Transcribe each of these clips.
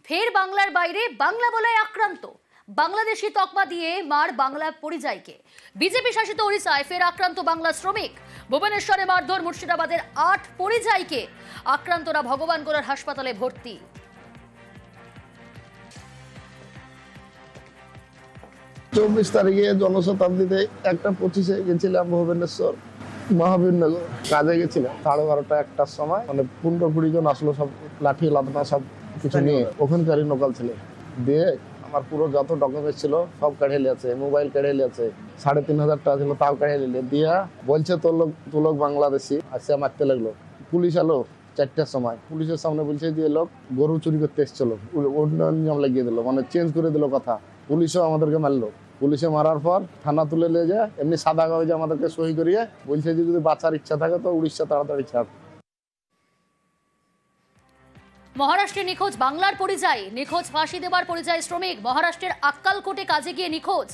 ফের বাংলার বাইরে বাংলা বলায় আক্রান্ত। বাংলাদেশি তকমা দিয়ে মার বাংলা পরিযায়ীকে। বিজেপি শাসিত ওড়িশায় ফের আক্রান্ত বাংলা শ্রমিক। ভুবনেশ্বরে মারধর মুর্শিদাবাদের ৮ পরিযায়ীকে। আক্রান্তরা ভগবানগোলার হাসপাতালে ভর্তি। 24 তারিখে জনশতাব্দীতে 1:25 গেছিলাম ভুবনেশ্বর মহাবীরনগর। কাজে গেছিলাম 12:30 1টার সময়, মানে 15-20 জন আসলো, সব লাঠি লাদনা সব কিছু নিয়ে, ওখানকারই লোকাল ছেলে দিয়ে আমার পুরো যত ডকুমেন্টস ছিল সব কাঢ়ে নিয়েছে, মোবাইল কাঢ়ে নিয়েছে, 3,500 টাকা ছিল তাও কাঢ়ে নিলে দিয়া বলছে তোর লোক বাংলাদেশি। আসে মারতে লাগলো। পুলিশ এলো 4টার সময়, পুলিশের সামনে বলছে যে লোক গরু চুরি করতে এসেছিল, অন্য নিয়ম লাগিয়ে দিল, মানে চেঞ্জ করে দিল কথা। পুলিশও আমাদেরকে মারলো। পুলিশে মারার পর থানা তুলে নিয়ে যায়, এমনি সাদা কাগজে আমাদেরকে সই করিয়ে বলছে যে যদি বাঁচার ইচ্ছা থাকে তো উড়িষ্যা তাড়াতাড়ি ছাড়। মহারাষ্ট্রে নিখোঁজ বাংলার পরিযায়ী, নিখোঁজ ফাঁসি দেওয়ার পরিযায়ী শ্রমিক। মহারাষ্ট্রের আক্কালকোটে কাজে গিয়ে নিখোঁজ।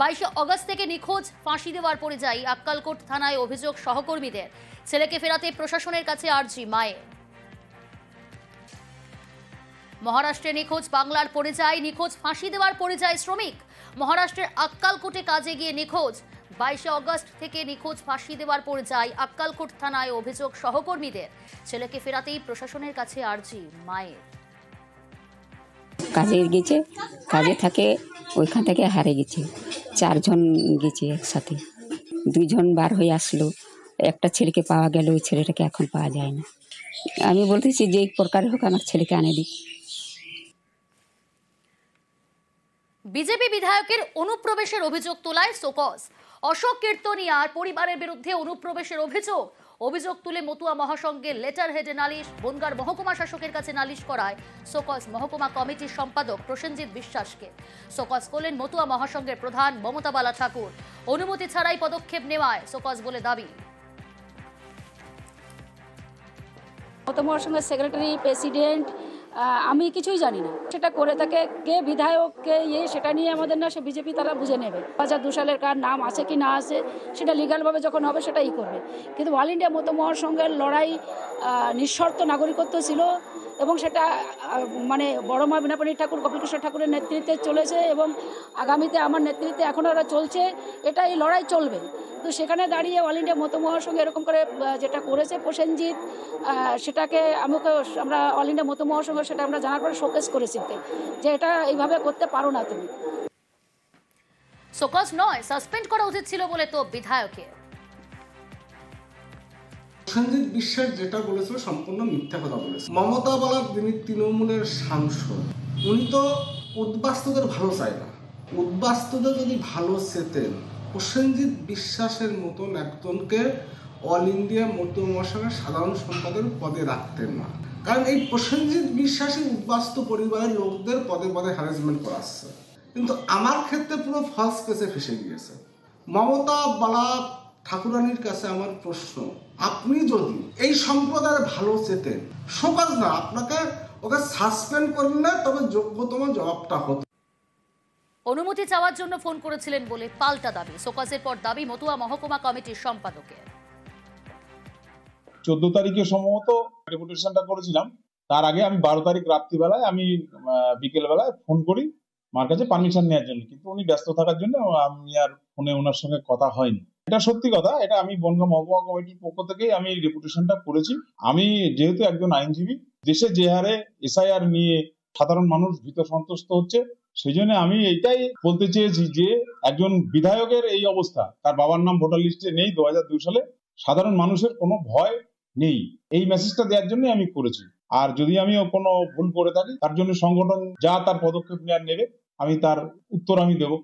22 আগস্ট থেকে নিখোঁজ ফাঁসি দেওয়ার পরিযায়ী। আক্কালকোট থানায় অভিযোগ সহকর্মীদের। ছেলেকে ফেরাতে প্রশাসনের কাছে আর্জি মায়ের। মহারাষ্ট্রে নিখোঁজ বাংলার পরিযায়ী, নিখোঁজ ফাঁসি দেওয়ার পরিযায়ী শ্রমিক। মহারাষ্ট্রের আক্কালকোটে কাজে গিয়ে নিখোঁজ। 22 আগস্ট থেকে নিখোঁজ ফাঁসি দেওয়ার পরিযায়ী। আক্কালকোট থানায় অভিযোগ সহকর্মীদের। ছেলেকে ফেরাতেই প্রশাসনের কাছে আর্জি মায়ের। কাজে গেছে, কাজে থাকে, ওইখান থেকে হারে গেছে। 4 জন গেছে একসাথে, 2 জন বার হয়ে আসলো। একটা ছেলেকে পাওয়া গেল, ওই ছেলেটাকে এখন পাওয়া যায় না। আমি বলতেছি যে এই প্রকারে হোক আমার ছেলেকে আনে দিই। বিজেপি বিধায়কের অনুপ্রবেশের অভিযোগ তোলায় শোকজ। অশোক কীর্তনিয়ার পরিবারের বিরুদ্ধে অনুপ্রবেশের অভিযোগ তুলে মতুয়া মহাসংঘের লেটার হেডে নালিশ। বনগাঁর মহকুমা শাসকের কাছে নালিশ করায় শোকজ মহকুমা কমিটির সম্পাদক প্রসেনজিৎ বিশ্বাসকে। শোকজ করলেন মতুয়া মহাসংঘের প্রধান মমতা বালা ঠাকুর। অনুমতি ছাড়াই পদক্ষেপ নেওয়ায় শোকজ বলে দাবি। মমতা মহাসংঘের সেক্রেটারি, প্রেসিডেন্ট, আমি কিছুই জানি না। সেটা করে থাকে কে বিধায়ক, কে সেটা নিয়ে আমাদের না, সে বিজেপি তারা বুঝে নেবে। 2002 সালের কার নাম আছে কি না আছে সেটা লিগালভাবে যখন হবে সেটাই করবে। কিন্তু অল ইন্ডিয়া মতুয়া মহাসংঘের লড়াই নিঃশর্ত নাগরিকত্ব ছিল, এবং সেটা মানে বড় মা বিনাপাণি ঠাকুর, গোপীকৃষ্ণ ঠাকুরের নেতৃত্বে চলেছে, এবং আগামীতে আমার নেতৃত্বে এখনও ওরা চলছে। এটা এই লড়াই চলবে। তো সেখানে দাঁড়িয়ে অল ইন্ডিয়া মতুয়া মহাসংঘ এরকম করে যেটা করেছে প্রসেনজিৎ, সেটাকে আমরা অল ইন্ডিয়া মতুয়া মহাসংঘ সেটা আমরা জানার পরে শোকেস করেছি যে এটা এইভাবে করতে পারো না তুমি। শোকজ নয়, সাসপেন্ড করা উচিত ছিল বলে তো বিধায়কের। প্রসেনজিৎ বিশ্বাস যেটা বলেছিল সম্পূর্ণ মিথ্যা কথা বলেছে। মমতা বালা যিনি তৃণমূলের সাংসদ, উনি তো উদ্বাস্তুদের ভালো চায় না। উদ্বাস্তুদের যদি ভালো চেতেন, প্রসেনজিৎ বিশ্বাসের মতন একজনকে অল ইন্ডিয়া মতুয়া মহাসংঘের সাধারণ সম্পাদকের পদে রাখতেন না। কারণ এই প্রসেনজিৎ বিশ্বাসী উদ্বাস্তু পরিবারের লোকদের পদে পদে হ্যারাসমেন্ট করাচ্ছে। কিন্তু আমার ক্ষেত্রে পুরো ফলস কেসে ফেসে গিয়েছে। মমতা বালা ঠাকুরানির কাছে আমার প্রশ্ন, আপনি যদি এই সম্প্রদায়ের ভালো চেতেন, শোকজ না, আপনাকে ওকে সাসপেন্ড করলে তবে যোগ্যতম জবাবটা হতো। অনুমতি চাওয়ার জন্য ফোন করেছিলেন বলে পাল্টা দাবি। শোকজের পর দাবি মতুয়া মহকুমা কমিটির সম্পাদকের। 14 তারিখে সম্ভবত ডেপুটেশনটা করেছিলাম। তার আগে আমি 12 তারিখ রাত্রিবেলায় আমি বিকেল বেলায় ফোন করি মার কাছে পারমিশন নেওয়ার জন্য, কিন্তু উনি ব্যস্ত থাকার জন্য আমি আর ফোনে ওনার সঙ্গে কথা হয়নি। এটা সত্যি কথা, এটা আমি বনগাঁ মহকুমা কমিটির পক্ষ থেকে আমি ডেপুটেশনটা করেছি। আমি যেহেতু একজন আইনজীবী, দেশে যে হারে এসআইআর নিয়ে সাধারণ মানুষ ভীত সন্ত্রস্ত হচ্ছে, সেই জন্য আমি এইটাই বলতে চেয়েছি যে একজন বিধায়কের এই অবস্থা, তার বাবার নাম ভোটার লিস্টে নেই 2002 সালে, সাধারণ মানুষের কোনো ভয় নেই, এই মেসেজটা দেওয়ার জন্য আমি করেছি। আর যদি আমি কোনো ভুল করে থাকি তার জন্য সংগঠন যা তার পদক্ষেপ নেওয়ার নেবে, আমি তার উত্তর আমি দেবো।